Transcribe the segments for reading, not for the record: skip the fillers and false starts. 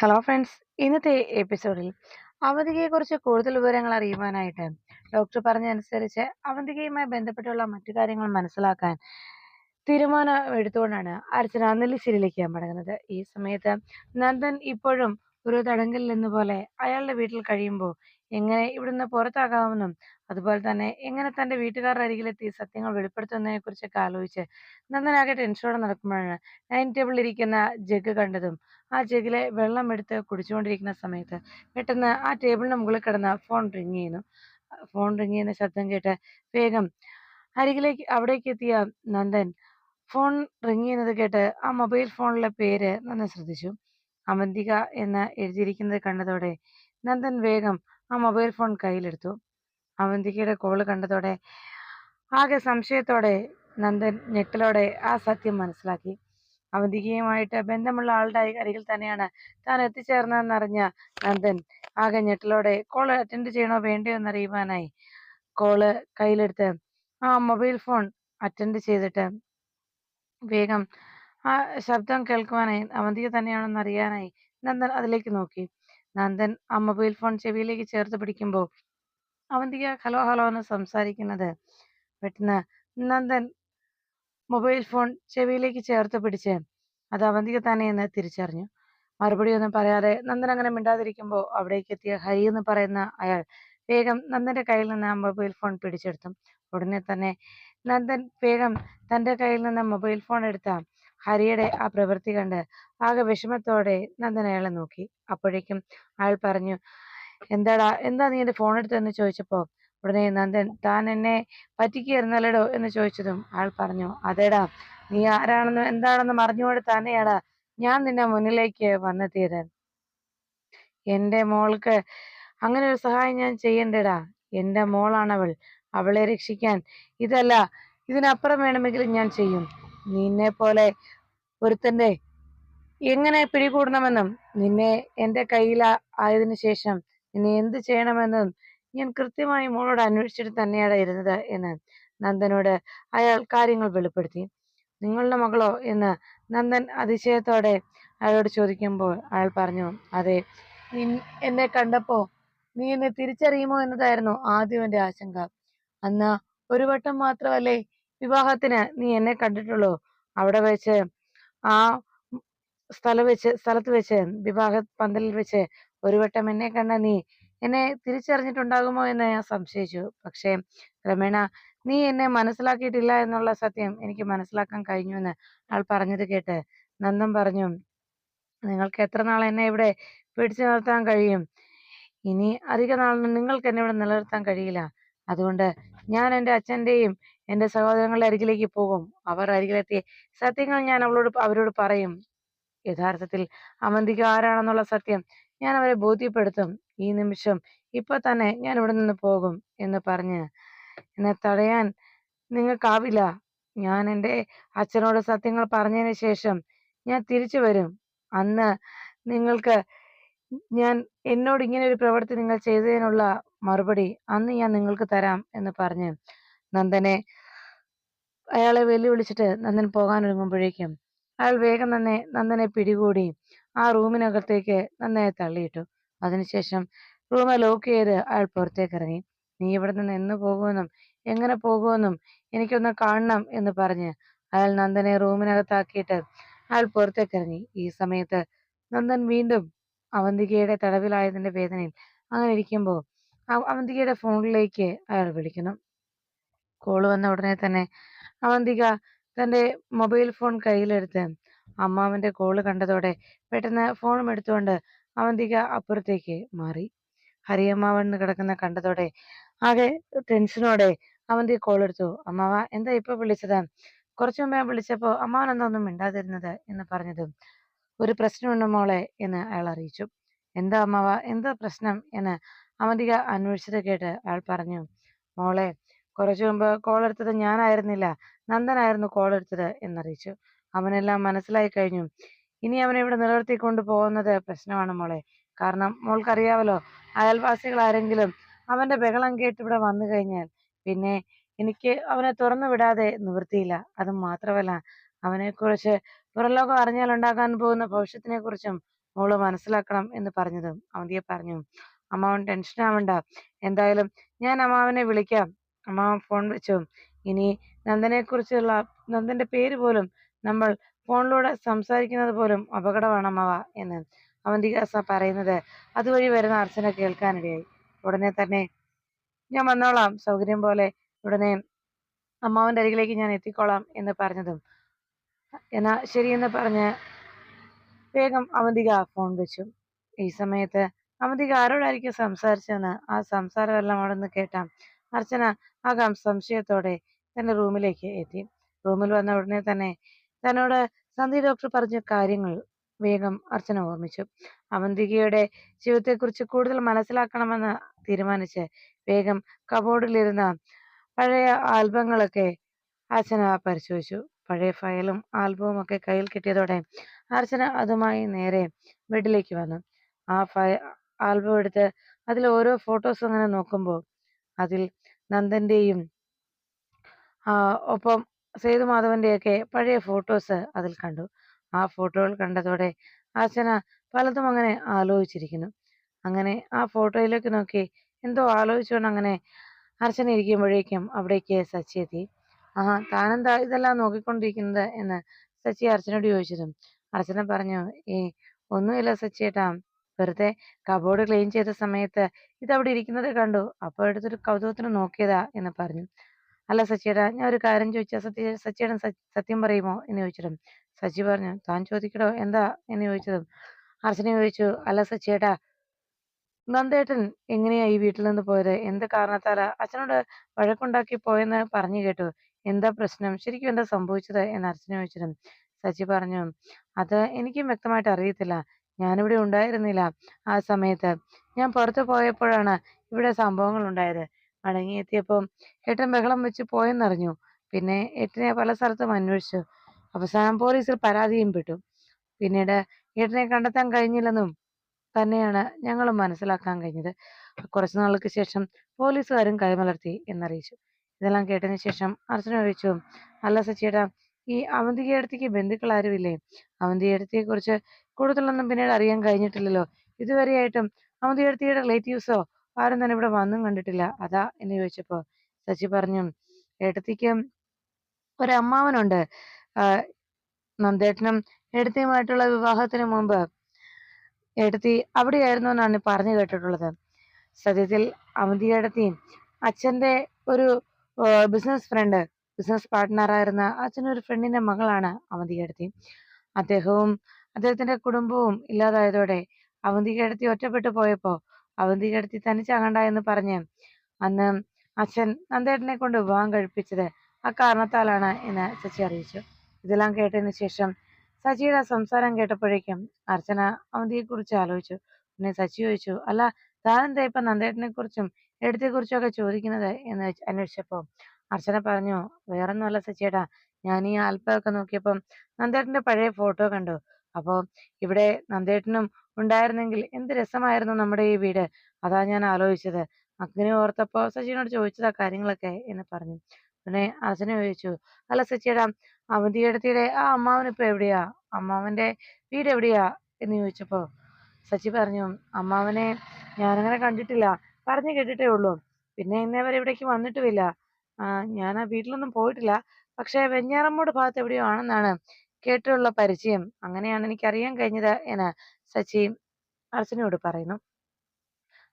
Hello friends, ഇന്നത്തെ എപ്പിസോഡിൽ അവന്തികയെക്കുറിച്ച് കൂടുതൽ വിവരങ്ങൾ അറിയുവാനായിട്ട് ഡോക്ടർ പറഞ്ഞതനുസരിച്ച് അവന്തികയുമായി ബന്ധപ്പെട്ടുള്ള മറ്റു കാര്യങ്ങൾ മനസ്സിലാക്കാൻ തീരുമാനം എടുത്തുകൊണ്ടാണ് അർച്ചന നെല്ലിശ്ശേരിയിലേക്ക് മടങ്ങുന്നത്. ഈ സമയത്ത് നന്ദൻ ഇപ്പോഴും ഒരു തടങ്കലിൽ എന്ന പോലെ അയാളുടെ വീട്ടിൽ കഴിയുമ്പോൾ എങ്ങനെ ഇവിടുന്ന് പുറത്താകാമെന്നും അതുപോലെ തന്നെ എങ്ങനെ തന്റെ വീട്ടുകാരുടെ അരികിലെത്തി സത്യങ്ങൾ വെളിപ്പെടുത്തുന്നതിനെ കുറിച്ചൊക്കെ ആലോചിച്ച് നന്ദനാകെ ടെൻഷനോടെ നടക്കുമ്പോഴാണ് ഡൈനിങ് ടേബിളിൽ ഇരിക്കുന്ന ജഗ് കണ്ടതും ആ ജഗ്ഗിലെ വെള്ളം എടുത്ത് കുടിച്ചുകൊണ്ടിരിക്കുന്ന സമയത്ത് പെട്ടെന്ന് ആ ടേബിളിന് മുകളിൽ കിടന്ന ഫോൺ റിങ് ചെയ്യുന്നു. ഫോൺ റിങ് ചെയ്യുന്ന ശബ്ദം കേട്ട് വേഗം അവിടേക്ക് എത്തിയ നന്ദൻ ഫോൺ റിങ് ചെയ്യുന്നത് കേട്ട് ആ മൊബൈൽ ഫോണിലെ പേര് നന്ദൻ ശ്രദ്ധിച്ചു. അവന്തിക എന്ന് എഴുതിയിരിക്കുന്നത് കണ്ടതോടെ നന്ദൻ വേഗം ആ മൊബൈൽ ഫോൺ കയ്യിലെടുത്തു. അവന്തികയുടെ കോള് കണ്ടതോടെ ആകെ സംശയത്തോടെ നന്ദൻ ഞെട്ടലോടെ ആ സത്യം മനസ്സിലാക്കി. അവന്തികയുമായിട്ട് ബന്ധമുള്ള ആളുടെ അരികിൽ തന്നെയാണ് താൻ എത്തിച്ചേർന്നതെന്നറിഞ്ഞ നന്ദൻ ആകെ ഞെട്ടലോടെ കോൾ അറ്റൻഡ് ചെയ്യണോ വേണ്ടയോ എന്നറിയുവാനായി കോള് കയ്യിലെടുത്ത് ആ മൊബൈൽ ഫോൺ അറ്റൻഡ് ചെയ്തിട്ട് വേഗം ആ ശബ്ദം കേൾക്കുവാനായി അവന്തിക തന്നെയാണെന്ന് അറിയാനായി നന്ദൻ അതിലേക്ക് നോക്കി. നന്ദൻ ആ മൊബൈൽ ഫോൺ ചെവിയിലേക്ക് ചേർത്ത് പിടിക്കുമ്പോൾ അവന്തിക ഹലോ ഹലോ എന്ന് സംസാരിക്കുന്നത് പെട്ടെന്ന് നന്ദൻ മൊബൈൽ ഫോൺ ചെവിയിലേക്ക് ചേർത്ത് പിടിച്ച് അത് അവന്തിക തന്നെയെന്ന് തിരിച്ചറിഞ്ഞു. മറുപടി ഒന്നും പറയാതെ നന്ദൻ അങ്ങനെ മിണ്ടാതിരിക്കുമ്പോൾ അവിടേക്ക് എത്തിയ ഹരി എന്ന് പറയുന്ന അയാൾ വേഗം നന്ദന്റെ കയ്യിൽ നിന്ന് ആ മൊബൈൽ ഫോൺ പിടിച്ചെടുത്തു. ഉടനെ തന്നെ നന്ദൻ വേഗം തന്റെ കയ്യിൽ നിന്ന് മൊബൈൽ ഫോൺ എടുത്ത ഹരിയുടെ ആ പ്രവൃത്തി കണ്ട് ആകെ വിഷമത്തോടെ നന്ദൻ അയാളെ നോക്കി. അപ്പോഴേക്കും അയാൾ പറഞ്ഞു, എന്താടാ, എന്താ നീ എന്റെ ഫോൺ എടുത്തതെന്ന് ചോദിച്ചപ്പോ ഉടനെ നന്ദൻ താൻ എന്നെ പറ്റിക്കുകയായിരുന്നല്ലേടോ എന്ന് ചോദിച്ചതും ആൾ പറഞ്ഞു, അതേടാ, നീ ആരാണെന്നും എന്താണെന്നും അറിഞ്ഞുകൊണ്ട് തന്നെയാടാ ഞാൻ നിന്നെ മുന്നിലേക്ക് വന്നെത്തിയത്. എന്റെ മോൾക്ക് അങ്ങനെ ഒരു സഹായം ഞാൻ ചെയ്യണ്ടേടാ. എന്റെ മോളാണവൾ. അവളെ രക്ഷിക്കാൻ ഇതല്ല ഇതിനപ്പുറം വേണമെങ്കിലും ഞാൻ ചെയ്യും. നിന്നെ പോലെ ഒരുത്തന്റെ എങ്ങനെ പിടികൂടണമെന്നും നിന്നെ എന്റെ കയ്യിൽ ആയതിനു ശേഷം നിന്നെ എന്ത് ചെയ്യണമെന്നും ഞാൻ കൃത്യമായി മോളോട് അന്വേഷിച്ചിട്ട് തന്നെയാണ് ഇരുന്നത് എന്ന് നന്ദനോട് അയാൾ കാര്യങ്ങൾ വെളിപ്പെടുത്തി. നിങ്ങളുടെ മകളോ എന്ന് നന്ദൻ അതിശയത്തോടെ അയാളോട് ചോദിക്കുമ്പോൾ അയാൾ പറഞ്ഞു, അതെ, എന്നെ കണ്ടപ്പോ നീ എന്നെ തിരിച്ചറിയുമോ എന്നതായിരുന്നു ആദ്യം എന്റെ ആശങ്ക. അന്ന് ഒരു വട്ടം മാത്രമല്ലേ വിവാഹത്തിന് നീ എന്നെ കണ്ടിട്ടുള്ളൂ. അവിടെ വെച്ച് ആ സ്ഥലത്ത് വെച്ച് വിവാഹ പന്തലിൽ വെച്ച് ഒരു വട്ടം എന്നെ കണ്ട നീ എന്നെ തിരിച്ചറിഞ്ഞിട്ടുണ്ടാകുമോ എന്ന് ഞാൻ സംശയിച്ചു. പക്ഷേ ക്രമേണ നീ എന്നെ മനസ്സിലാക്കിയിട്ടില്ല എന്നുള്ള സത്യം എനിക്ക് മനസ്സിലാക്കാൻ കഴിഞ്ഞു എന്ന് ആൾ പറഞ്ഞത് കേട്ട് നന്ദൻ പറഞ്ഞു, നിങ്ങൾക്ക് എത്ര നാൾ എന്നെ ഇവിടെ പിടിച്ചു നിർത്താൻ കഴിയും? ഇനി അധിക നാളൊന്നും നിങ്ങൾക്ക് എന്നെ ഇവിടെ നിലനിർത്താൻ കഴിയില്ല. അതുകൊണ്ട് ഞാൻ എൻ്റെ അച്ഛൻ്റെയും എൻ്റെ സഹോദരങ്ങളുടെ അരികിലേക്ക് പോകും. അവർ അരികിലെത്തി സത്യങ്ങൾ ഞാൻ അവരോട് പറയും. യഥാർത്ഥത്തിൽ അവന്തിക ആരാണെന്നുള്ള സത്യം ഞാൻ അവരെ ബോധ്യപ്പെടുത്തും. ഈ നിമിഷം ഇപ്പൊ തന്നെ ഞാൻ ഇവിടെ നിന്ന് പോകും എന്ന് പറഞ്ഞ് എന്നെ തടയാൻ നിങ്ങൾക്കാവില്ല. ഞാൻ എൻ്റെ അച്ഛനോട് സത്യങ്ങൾ പറഞ്ഞതിന് ശേഷം ഞാൻ തിരിച്ചു വരും. അന്ന് നിങ്ങൾക്ക് ഞാൻ എന്നോട് ഇങ്ങനെ ഒരു പ്രവൃത്തി നിങ്ങൾ ചെയ്തതിനുള്ള മറുപടി അന്ന് ഞാൻ നിങ്ങൾക്ക് തരാം എന്ന് പറഞ്ഞ് അയാളെ വെല്ലുവിളിച്ചിട്ട് നന്ദൻ പോകാൻ ഒരുങ്ങുമ്പോഴേക്കും അയാൾ വേഗം നന്ദനെ പിടികൂടി ആ റൂമിനകത്തേക്ക് നന്ദനെ തള്ളിയിട്ടു. അതിനുശേഷം റൂമ് ലോക്ക് ചെയ്ത് അയാൾ പുറത്തേക്ക് ഇറങ്ങി. നീ ഇവിടെ നിന്ന് എന്ന് പോകുമെന്നും എങ്ങനെ പോകുമെന്നും എനിക്കൊന്ന് കാണണം എന്ന് പറഞ്ഞ് അയാൾ നന്ദനെ റൂമിനകത്താക്കിയിട്ട് അയാൾ പുറത്തേക്ക് ഇറങ്ങി. ഈ സമയത്ത് നന്ദൻ വീണ്ടും അവന്തികയുടെ തടവിലായതിന്റെ വേദനയിൽ അങ്ങനെ ഇരിക്കുമ്പോൾ അവന്തികയുടെ ഫോണിലേക്ക് അയാൾ വിളിക്കുന്നു. കോള് വന്ന ഉടനെ തന്നെ അവന്തിക തന്റെ മൊബൈൽ ഫോൺ കയ്യിലെടുത്ത് അമ്മാവന്റെ കോള് കണ്ടതോടെ പെട്ടെന്ന് ഫോണും എടുത്തുകൊണ്ട് അവന്തിക അപ്പുറത്തേക്ക് മാറി. ഹരിയമ്മാവൻ കിടക്കുന്ന കണ്ടതോടെ ആകെ ടെൻഷനോടെ അവന്തിക കോൾ എടുത്തു. അമ്മാവ, എന്താ ഇപ്പൊ വിളിച്ചത്? കുറച്ചു മുമ്പ് ഞാൻ വിളിച്ചപ്പോ അമ്മാവൻ എന്താ ഒന്നും മിണ്ടാതിരുന്നത് എന്ന് പറഞ്ഞതും ഒരു പ്രശ്നമുണ്ട് മോളെ എന്ന് അയാൾ അറിയിച്ചു. എന്താ അമ്മാവ, എന്താ പ്രശ്നം എന്ന് അവന്തിക അന്വേഷിച്ചത് കേട്ട് അയാൾ പറഞ്ഞു, മോളെ, കുറച്ചു മുമ്പ് കോൾ എടുത്തത് ഞാനായിരുന്നില്ല, നന്ദനായിരുന്നു കോൾ എടുത്തത് എന്നറിയിച്ചു. അവനെല്ലാം മനസ്സിലായി കഴിഞ്ഞു. ഇനി അവനെ ഇവിടെ നിലനിർത്തിക്കൊണ്ട് പോകുന്നത് പ്രശ്നമാണ് മോളെ. കാരണം മോൾക്കറിയാവല്ലോ, അയൽവാസികൾ ആരെങ്കിലും അവന്റെ ബഹളം കേട്ട് ഇവിടെ വന്നു കഴിഞ്ഞാൽ പിന്നെ എനിക്ക് അവനെ തുറന്നു വിടാതെ നിവൃത്തിയില്ല. അത് മാത്രമല്ല, അവനെക്കുറിച്ച് പുറംലോകം അറിഞ്ഞാൽ ഉണ്ടാകാൻ പോകുന്ന ഭവിഷ്യത്തിനെ കുറിച്ചും മോള് മനസ്സിലാക്കണം എന്ന് പറഞ്ഞതും അവന്തിക പറഞ്ഞു, അമ്മാവൻ ടെൻഷൻ ആവണ്ട, എന്തായാലും ഞാൻ അമ്മാവനെ വിളിക്കാം. അമ്മാവൻ ഫോൺ വെച്ചു. ഇനി നന്ദന്റെ പേര് പോലും നമ്മൾ ഫോണിലൂടെ സംസാരിക്കുന്നത് പോലും അപകടമാണ് അമ്മാവ എന്ന് അവന്തിക പറയുന്നത് അതുവഴി വരുന്ന അർച്ചന കേൾക്കാനിടയായി. ഉടനെ തന്നെ ഞാൻ വന്നോളാം, സൗകര്യം പോലെ ഉടനെ അമ്മാവന്റെ അരികിലേക്ക് ഞാൻ എത്തിക്കോളാം എന്ന് പറഞ്ഞതും എന്നാ ശരിയെന്ന് പറഞ്ഞ് വേഗം അവന്തിക ഫോൺ വെച്ചു. ഈ സമയത്ത് അവന്തിക ആരോടായിരിക്കും സംസാരിച്ചതെന്ന് ആ സംസാരമെല്ലാം അവിടെ നിന്ന് കേട്ട അർച്ചന ആകാം സംശയത്തോടെ തന്റെ റൂമിലേക്ക് എത്തി. റൂമിൽ വന്ന ഉടനെ തന്നെ തന്നോട് സന്ധി ഡോക്ടർ പറഞ്ഞ കാര്യങ്ങൾ വേഗം അർച്ചന ഓർമ്മിച്ചു. അവന്തികയുടെ ജീവിതത്തെക്കുറിച്ച് കൂടുതൽ മനസ്സിലാക്കണമെന്ന് തീരുമാനിച്ച് വേഗം കബോർഡിലിരുന്ന പഴയ ആൽബങ്ങളൊക്കെ അർച്ചന പരിശോധിച്ചു. പഴയ ഫയലും ആൽബവും ഒക്കെ കയ്യിൽ കിട്ടിയതോടെ അർച്ചന അതുമായി നേരെ ബെഡിലേക്ക് വന്നു. ആ ആൽബം എടുത്ത് അതിൽ ഓരോ ഫോട്ടോസ് അങ്ങനെ നോക്കുമ്പോൾ അതിൽ നന്ദന്റെയും ഒപ്പം സേതുമാധവന്റെയൊക്കെ പഴയ ഫോട്ടോസ് അതിൽ കണ്ടു. ആ ഫോട്ടോകൾ കണ്ടതോടെ അർച്ചന പലതും അങ്ങനെ ആലോചിച്ചിരിക്കുന്നു. അങ്ങനെ ആ ഫോട്ടോയിലേക്ക് നോക്കി എന്തോ ആലോചിച്ചുകൊണ്ട് അങ്ങനെ അർച്ചന ഇരിക്കുമ്പോഴേക്കും അവിടേക്ക് സച്ചി എത്തി. താനെന്താ ഇതെല്ലാം നോക്കിക്കൊണ്ടിരിക്കുന്നത് എന്ന് സച്ചി അർച്ചനയോട് ചോദിച്ചതും അർച്ചന പറഞ്ഞു, ഒന്നുമില്ല സച്ചിയേട്ടാ, വെറുതെ കബോർഡ് ക്ലീൻ ചെയ്ത സമയത്ത് ഇതവിടെ ഇരിക്കുന്നത് കണ്ടു, അപ്പോൾ എടുത്തൊരു കൗതുകത്തിന് നോക്കിയതാ എന്ന് പറഞ്ഞു. അല്ല സച്ചിയേട്ടാ, ഞാൻ ഒരു കാര്യം ചോദിച്ചാ സച്ചിയേട്ടൻ സത്യം പറയുമോ എന്ന് ചോദിച്ചതും സച്ചി പറഞ്ഞു, താൻ ചോദിക്കടോ, എന്താ എന്ന് ചോദിച്ചതും അർച്ചന ചോദിച്ചു, അല്ല സച്ചിയേട്ടാ, നന്ദേട്ടൻ എങ്ങനെയാ ഈ വീട്ടിൽ നിന്ന് പോയത്? എന്ത് കാരണത്താലാ അച്ഛനോട് വഴക്കുണ്ടാക്കി പോയെന്ന് പറഞ്ഞു കേട്ടു. എന്താ പ്രശ്നം? ശരിക്കും എന്താ സംഭവിച്ചത് എന്ന് അർച്ചന ചോദിച്ചതും സച്ചി പറഞ്ഞു, അത് എനിക്കും വ്യക്തമായിട്ട് അറിയത്തില്ല. ഞാനിവിടെ ഉണ്ടായിരുന്നില്ല ആ സമയത്ത്. ഞാൻ പുറത്തു പോയപ്പോഴാണ് ഇവിടെ സംഭവങ്ങൾ ഉണ്ടായത്. മടങ്ങിയെത്തിയപ്പോൾ ഏട്ടൻ ബഹളം വെച്ച് പോയെന്നറിഞ്ഞു. പിന്നെ ഏട്ടനെ പല സ്ഥലത്തും അന്വേഷിച്ചു. അവസാനം പോലീസിൽ പരാതിയും പെട്ടു. പിന്നീട് ഏട്ടനെ കണ്ടെത്താൻ കഴിഞ്ഞില്ലെന്നും തന്നെയാണ് ഞങ്ങളും മനസ്സിലാക്കാൻ കഴിഞ്ഞത്. കുറച്ചു നാൾക്ക് ശേഷം പോലീസുകാരും കൈമലർത്തി എന്നറിയിച്ചു. ഇതെല്ലാം കേട്ടതിന് ശേഷം അർച്ചന ചോദിച്ചു, അല്ല സച്ചിയേട്ടാ, ഈ അവന്തികേടത്തിക്ക് ബന്ധുക്കൾ ആരുമില്ലേ? അവന്തികേടത്തിയെ കുറിച്ച് കൂടുതലൊന്നും പിന്നീട് അറിയാൻ കഴിഞ്ഞിട്ടില്ലല്ലോ. ഇതുവരെയായിട്ടും അവന്തികേടത്തിയുടെ റിലേറ്റീവ്സോ ആരും തന്നെ ഇവിടെ വന്നും കണ്ടിട്ടില്ല. അതാ എന്ന് ചോദിച്ചപ്പോ സച്ചി പറഞ്ഞു, ഏട്ടത്തിക്ക് ഒരമ്മാവനുണ്ട്. നന്ദേട്ടനും ഏട്ടത്തിയുമായിട്ടുള്ള വിവാഹത്തിന് മുമ്പ് ഏട്ടത്തി അവിടെയായിരുന്നു എന്നാണ് പറഞ്ഞു കേട്ടിട്ടുള്ളത്. സത്യത്തിൽ അവന്തികേടത്തിയും അച്ഛന്റെ ഒരു ബിസിനസ് പാർട്ട്ണറായിരുന്ന അച്ഛനൊരു ഫ്രണ്ടിന്റെ മകളാണ് അവന്തികേടത്തി. അദ്ദേഹത്തിന്റെ കുടുംബവും ഇല്ലാതായതോടെ അവന്തികേടത്തി ഒറ്റപ്പെട്ടു പോയപ്പോ അവന്തികേടത്തി തനിച്ചാകണ്ട എന്ന് പറഞ്ഞ് അന്ന് അച്ഛൻ നന്ദേട്ടനെ കൊണ്ട് വിവാഹം കഴിപ്പിച്ചത് അക്കാരണത്താലാണ് എന്ന് സച്ചി അറിയിച്ചു. ഇതെല്ലാം കേട്ടതിന് ശേഷം സച്ചിയുടെ സംസാരം കേട്ടപ്പോഴേക്കും അർച്ചന അവന്തിയെ കുറിച്ച് ആലോചിച്ചു. പിന്നെ സച്ചി ചോദിച്ചു, അല്ല താനെന്താ ഇപ്പൊ നന്ദേട്ടനെ കുറിച്ചും എടുത്തെ കുറിച്ചും ഒക്കെ ചോദിക്കുന്നത് എന്ന് അന്വേഷിച്ചപ്പോ അർച്ചന പറഞ്ഞു, വേറൊന്നുമല്ല സച്ചിയേട്ടാ, ഞാൻ ഈ ആൽബമൊക്കെ നോക്കിയപ്പം നന്ദേട്ടന്റെ പഴയ ഫോട്ടോ കണ്ടു. അപ്പോ ഇവിടെ നന്ദേട്ടനും ഉണ്ടായിരുന്നെങ്കിൽ എന്ത് രസമായിരുന്നു നമ്മുടെ ഈ വീട്, അതാ ഞാൻ ആലോചിച്ചത്. അങ്ങനെ ഓർത്തപ്പോ സച്ചിനോട് ചോദിച്ചതാ കാര്യങ്ങളൊക്കെ എന്ന് പറഞ്ഞു. പിന്നെ അർച്ചന ചോദിച്ചു, അല്ല സച്ചിയേട്ടാ, അവന്തികേടത്തിയുടെ ആ അമ്മാവൻ ഇപ്പൊ എവിടെയാ? അമ്മാവന്റെ വീട് എവിടെയാ എന്ന് ചോദിച്ചപ്പോ സച്ചി പറഞ്ഞു, അമ്മാവനെ ഞാനങ്ങനെ കണ്ടിട്ടില്ല, പറഞ്ഞു കേട്ടിട്ടേ ഉള്ളൂ. പിന്നെ ഇന്നേ വരെ ഇവിടേക്ക് വന്നിട്ടുമില്ല. ഞാൻ ആ വീട്ടിലൊന്നും പോയിട്ടില്ല. പക്ഷെ വെഞ്ഞാറമ്മൂട് ഭാഗത്ത് എവിടെയോ ആണെന്നാണ് കേട്ടിട്ടുള്ള പരിചയം. അങ്ങനെയാണ് എനിക്ക് അറിയാൻ കഴിഞ്ഞത് എന്ന് സച്ചി അർച്ചനയോട് പറയുന്നു.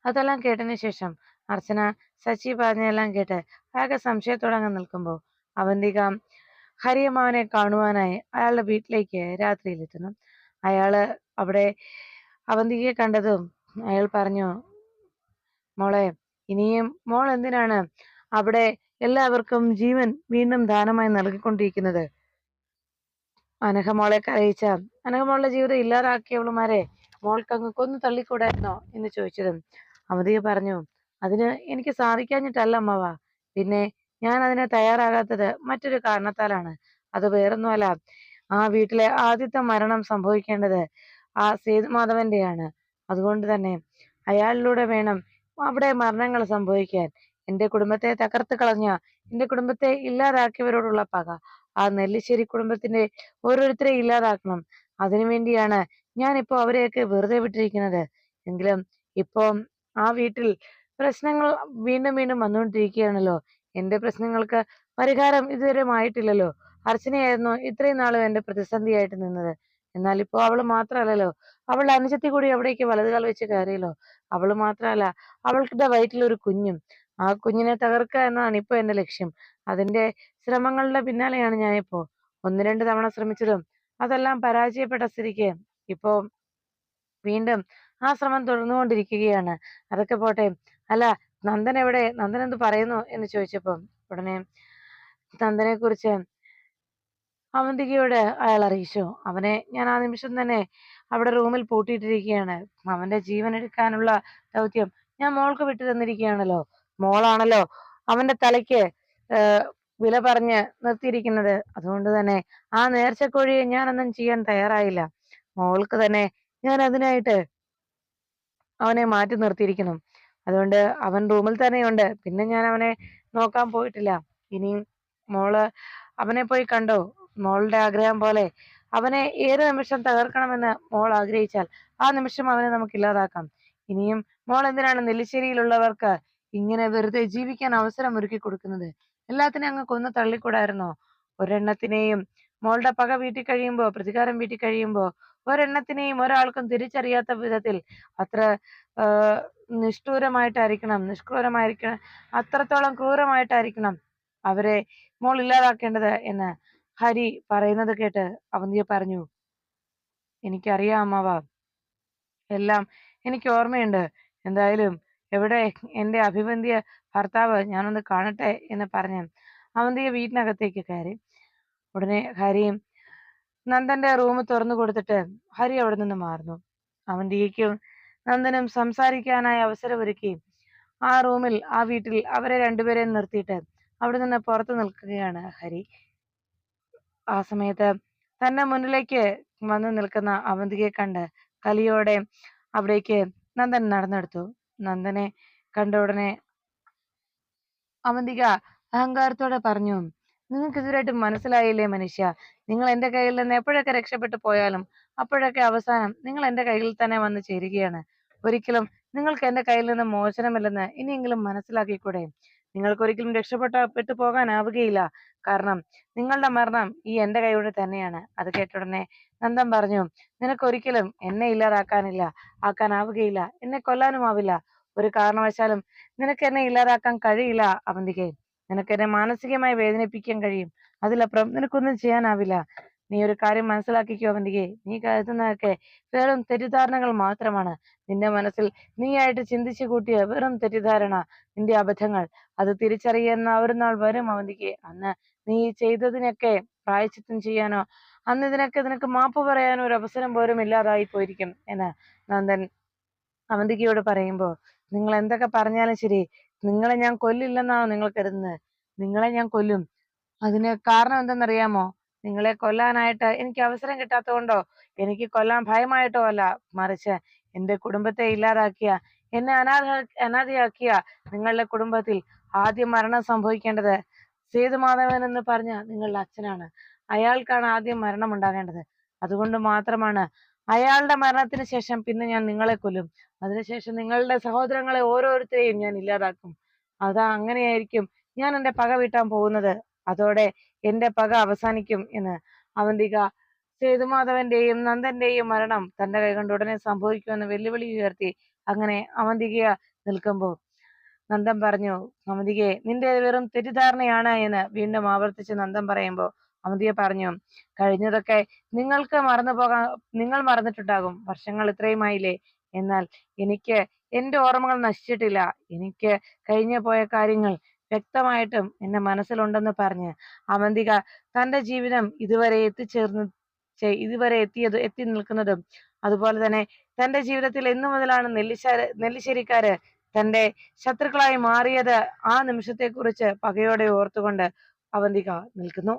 അതെല്ലാം കേട്ടതിന് ശേഷം അർച്ചന സച്ചി പറഞ്ഞതെല്ലാം കേട്ട് ആകെ സംശയത്തോടെ അങ്ങ് നിൽക്കുമ്പോൾ അവന്തിക ഹരിയമ്മാവനെ കാണുവാനായി അയാളുടെ വീട്ടിലേക്ക് രാത്രിയിലെത്തുന്നു. അയാള് അവിടെ അവന്തികയെ കണ്ടതും അയാൾ പറഞ്ഞു, മോളെ, ഇനിയും മോൾ എന്തിനാണ് അവിടെ എല്ലാവർക്കും ജീവൻ വീണ്ടും ദാനമായി നൽകിക്കൊണ്ടിരിക്കുന്നത്? അനഘമോളെ കരയിച്ച അനഘമോളുടെ ജീവിതം ഇല്ലാതാക്കിയവളുമാരെ മോൾക്കങ്ങ് കൊന്നു തള്ളിക്കൂടായിരുന്നോ എന്ന് ചോദിച്ചതും അവന്തിക പറഞ്ഞു, അതിന് എനിക്ക് സാധിക്കാഞ്ഞിട്ടല്ല അമ്മവ. പിന്നെ ഞാൻ അതിന് തയ്യാറാകാത്തത് മറ്റൊരു കാരണത്താലാണ്. അത് വേറൊന്നുമല്ല, ആ വീട്ടിലെ ആദ്യത്തെ മരണം സംഭവിക്കേണ്ടത് ആ സേതുമാധവന്റെയാണ്. അതുകൊണ്ട് തന്നെ അയാളിലൂടെ വേണം അവിടെ മരണങ്ങൾ സംഭവിക്കാൻ. എന്റെ കുടുംബത്തെ തകർത്ത് കളഞ്ഞ, എന്റെ കുടുംബത്തെ ഇല്ലാതാക്കിയവരോടുള്ള പക ആ നെല്ലിശ്ശേരി കുടുംബത്തിന്റെ ഓരോരുത്തരെ ഇല്ലാതാക്കണം. അതിനുവേണ്ടിയാണ് ഞാനിപ്പോ അവരെയൊക്കെ വെറുതെ വിട്ടിരിക്കുന്നത്. എങ്കിലും ഇപ്പം ആ വീട്ടിൽ പ്രശ്നങ്ങൾ വീണ്ടും വീണ്ടും വന്നുകൊണ്ടിരിക്കുകയാണല്ലോ. എന്റെ പ്രശ്നങ്ങൾക്ക് പരിഹാരം ഇതുവരെയും ആയിട്ടില്ലല്ലോ. അർച്ചനയായിരുന്നു ഇത്രയും നാളും എന്റെ പ്രതിസന്ധിയായിട്ട് നിന്നത്. എന്നാൽ ഇപ്പോ അവള് മാത്രല്ലല്ലോ, അവളുടെ അനുജത്തി കൂടി അവിടേക്ക് വലതുകാൽ വെച്ച് കയറിയല്ലോ. അവള് മാത്രല്ല, അവളുടെ വയറ്റിലൊരു കുഞ്ഞും. ആ കുഞ്ഞിനെ തകർക്കുക എന്നതാണ് ഇപ്പൊ എന്റെ ലക്ഷ്യം. അതിന്റെ ശ്രമങ്ങളുടെ പിന്നാലെയാണ് ഞാനിപ്പോ. 1, 2 തവണ ശ്രമിച്ചതും അതെല്ലാം പരാജയപ്പെട്ട സ്ഥിതിക്ക് ഇപ്പോ വീണ്ടും ആ ശ്രമം തുടർന്നുകൊണ്ടിരിക്കുകയാണ്. അതൊക്കെ പോട്ടെ. അല്ല, നന്ദൻ എവിടെ? നന്ദൻ എന്ത് പറയുന്നു എന്ന് ചോദിച്ചപ്പം ഉടനെ നന്ദനെക്കുറിച്ച് അവന്തികയോട് അയാൾ അറിയിച്ചു. അവനെ ഞാൻ ആ നിമിഷം തന്നെ അവിടെ റൂമിൽ പൂട്ടിയിട്ടിരിക്കുകയാണ്. അവന്റെ ജീവൻ എടുക്കാനുള്ള ദൗത്യം ഞാൻ മോൾക്ക് വിട്ടു തന്നിരിക്കുകയാണല്ലോ. മോളാണല്ലോ അവന്റെ തലയ്ക്ക് ഏഹ് വില പറഞ്ഞ് നിർത്തിയിരിക്കുന്നത്. അതുകൊണ്ട് തന്നെ ആ നേർച്ചക്കോഴിയെ ഞാനൊന്നും ചെയ്യാൻ തയ്യാറായില്ല. മോൾക്ക് തന്നെ ഞാൻ അതിനായിട്ട് അവനെ മാറ്റി നിർത്തിയിരിക്കുന്നു. അതുകൊണ്ട് അവൻ റൂമിൽ തന്നെയുണ്ട്. പിന്നെ ഞാൻ അവനെ നോക്കാൻ പോയിട്ടില്ല. ഇനി മോള് അവനെ പോയി കണ്ടോ? മോളുടെ ആഗ്രഹം പോലെ അവനെ ഏത് നിമിഷം തകർക്കണമെന്ന് മോൾ ആഗ്രഹിച്ചാൽ ആ നിമിഷം അവനെ നമുക്ക് ഇല്ലാതാക്കാം. ഇനിയും മോൾ എന്തിനാണ് നെല്ലിശ്ശേരിയിലുള്ളവർക്ക് ഇങ്ങനെ വെറുതെ ജീവിക്കാൻ അവസരം ഒരുക്കി കൊടുക്കുന്നത്? എല്ലാത്തിനെയും അങ്ങ് കൊന്ന് തള്ളിക്കൂടായിരുന്നോ? ഒരെണ്ണത്തിനെയും മോളുടെ പക വീട്ടി കഴിയുമ്പോ, പ്രതികാരം വീട്ടി കഴിയുമ്പോ ഒരെണ്ണത്തിനെയും ഒരാൾക്കും തിരിച്ചറിയാത്ത വിധത്തിൽ അത്ര ആഹ് നിഷ്ഠൂരമായിട്ടായിരിക്കണം, അത്രത്തോളം ക്രൂരമായിട്ടായിരിക്കണം അവരെ മോൾ ഇല്ലാതാക്കേണ്ടത് എന്ന് ഹരി പറയുന്നത് കേട്ട് അവന്തിക പറഞ്ഞു. എനിക്കറിയാം അമ്മാവാ, എല്ലാം എനിക്ക് ഓർമ്മയുണ്ട്. എന്തായാലും എവിടെ എന്റെ അഭിവന്ധ്യ ഭർത്താവ്? ഞാനൊന്ന് കാണട്ടെ എന്ന് പറഞ്ഞ് അവന്തിക വീട്ടിനകത്തേക്ക് കയറി. ഉടനെ ഹരിയും നന്ദന്റെ റൂം തുറന്നു കൊടുത്തിട്ട് ഹരി അവിടെ നിന്ന് മാറുന്നു. അവന്തികയ്ക്കും നന്ദനും സംസാരിക്കാനായി അവസരമൊരുക്കി ആ റൂമിൽ, ആ വീട്ടിൽ അവരെ രണ്ടുപേരെയും നിർത്തിയിട്ട് അവിടെ നിന്ന് പുറത്തു നിൽക്കുകയാണ് ഹരി. ആ സമയത്ത് തന്റെ മുന്നിലേക്ക് വന്നു നിൽക്കുന്ന അവന്തികയെ കണ്ട് കലിയോടെ അവിടേക്ക് നന്ദൻ നടന്നെടുത്തു. നന്ദനെ കണ്ട ഉടനെ അവന്തിക അഹങ്കാരത്തോടെ പറഞ്ഞു, നിങ്ങൾക്ക് ഇതുവരായിട്ട് മനസ്സിലായില്ലേ മനുഷ്യ? നിങ്ങൾ എന്റെ കയ്യിൽ നിന്ന് എപ്പോഴൊക്കെ രക്ഷപ്പെട്ടു പോയാലും അപ്പോഴൊക്കെ അവസാനം നിങ്ങൾ എന്റെ കയ്യിൽ തന്നെ വന്ന് ചേരുകയാണ്. ഒരിക്കലും നിങ്ങൾക്ക് എന്റെ കയ്യിൽ നിന്ന് മോചനമില്ലെന്ന് ഇനിയെങ്കിലും മനസ്സിലാക്കിക്കൂടെ? നിങ്ങൾക്ക് ഒരിക്കലും രക്ഷപ്പെട്ടു പോകാനാവുകയില്ല. കാരണം നിങ്ങളുടെ മരണം ഈ എന്റെ കൈകൊണ്ട് തന്നെയാണ്. അത് കേട്ടുടനെ നന്ദൻ പറഞ്ഞു, നിനക്കൊരിക്കലും എന്നെ ആക്കാനാവുകയില്ല. എന്നെ കൊല്ലാനും ആവില്ല. ഒരു കാരണവശാലും നിനക്ക് എന്നെ ഇല്ലാതാക്കാൻ കഴിയില്ല അവന്തികെ. നിനക്ക് എന്നെ മാനസികമായി വേദനിപ്പിക്കാൻ കഴിയും. അതിലപ്പുറം നിനക്കൊന്നും ചെയ്യാനാവില്ല. നീ ഒരു കാര്യം മനസ്സിലാക്കിക്കോ അവന്തികെ. നീ കരുതുന്നതൊക്കെ വെറും തെറ്റിദ്ധാരണകൾ മാത്രമാണ്. നിന്റെ മനസ്സിൽ നീയായിട്ട് ചിന്തിച്ചു കൂട്ടിയ വെറും തെറ്റിദ്ധാരണ, നിന്റെ അബദ്ധങ്ങൾ. അത് തിരിച്ചറിയുന്ന ഒരു നാൾ വരും അവന്തികെ. അന്ന് നീ ചെയ്തതിനൊക്കെ പ്രായശ്ചിത്തം ചെയ്യാനോ അന്ന് ഇതിനൊക്കെ നിനക്ക് മാപ്പ് പറയാനോ ഒരു അവസരം പോലും ഇല്ലാതായി പോയിരിക്കും എന്ന് നന്ദൻ അവന്തികയോട് പറയുമ്പോ, നിങ്ങൾ എന്തൊക്കെ പറഞ്ഞാലും ശരി, നിങ്ങളെ ഞാൻ കൊല്ലില്ലെന്നാണോ നിങ്ങൾ കരുതുന്നത്? നിങ്ങളെ ഞാൻ കൊല്ലും. അതിന് കാരണം എന്തെന്നറിയാമോ? നിങ്ങളെ കൊല്ലാനായിട്ട് എനിക്ക് അവസരം കിട്ടാത്തതുകൊണ്ടോ, എനിക്ക് കൊല്ലാൻ ഭയമായിട്ടോ അല്ല. മറിച്ച് എന്റെ കുടുംബത്തെ ഇല്ലാതാക്കിയ, എന്നെ അനാഥയാക്കിയ നിങ്ങളുടെ കുടുംബത്തിൽ ആദ്യം മരണം സംഭവിക്കേണ്ടത് സേതുമാധവൻ എന്ന് പറഞ്ഞ നിങ്ങളുടെ അച്ഛനാണ്. അയാൾക്കാണ് ആദ്യം മരണം ഉണ്ടാകേണ്ടത്. അതുകൊണ്ട് മാത്രമാണ് അയാളുടെ മരണത്തിന് ശേഷം പിന്നെ ഞാൻ നിങ്ങളെ കൊല്ലും. അതിനുശേഷം നിങ്ങളുടെ സഹോദരങ്ങളെ ഓരോരുത്തരെയും ഞാൻ ഇല്ലാതാക്കും. അങ്ങനെയായിരിക്കും ഞാൻ എന്റെ പക വീട്ടാൻ പോകുന്നത്. അതോടെ എന്റെ പക അവസാനിക്കും എന്ന് അവന്തിക സേതുമാധവന്റെയും നന്ദന്റെയും മരണം തന്റെ കൈകൊണ്ട് ഉടനെ സംഭവിക്കുമെന്ന് വെല്ലുവിളി ഉയർത്തി അങ്ങനെ അവന്തിക നിൽക്കുമ്പോ നന്ദൻ പറഞ്ഞു, അവന്തികയെ നിന്റെ വെറും തെറ്റിദ്ധാരണയാണ് എന്ന് വീണ്ടും ആവർത്തിച്ച് നന്ദൻ പറയുമ്പോ അവന്തിക പറഞ്ഞു, കഴിഞ്ഞതൊക്കെ നിങ്ങൾ മറന്നിട്ടുണ്ടാകും. വർഷങ്ങൾ ഇത്രയുമായില്ലേ. എന്നാൽ എനിക്ക് എന്റെ ഓർമ്മകൾ നശിച്ചിട്ടില്ല. എനിക്ക് കഴിഞ്ഞു പോയ കാര്യങ്ങൾ വ്യക്തമായിട്ടും എന്റെ മനസ്സിലുണ്ടെന്ന് പറഞ്ഞ് അവന്തിക തന്റെ ജീവിതം ഇതുവരെ എത്തി നിൽക്കുന്നതും, അതുപോലെ തന്നെ തന്റെ ജീവിതത്തിൽ എന്നു മുതലാണ് നെല്ലിശ്ശേരിക്കാര് തന്റെ ശത്രുക്കളായി മാറിയത്, ആ നിമിഷത്തെ കുറിച്ച് പകയോടെ ഓർത്തുകൊണ്ട് അവന്തിക നിൽക്കുന്നു.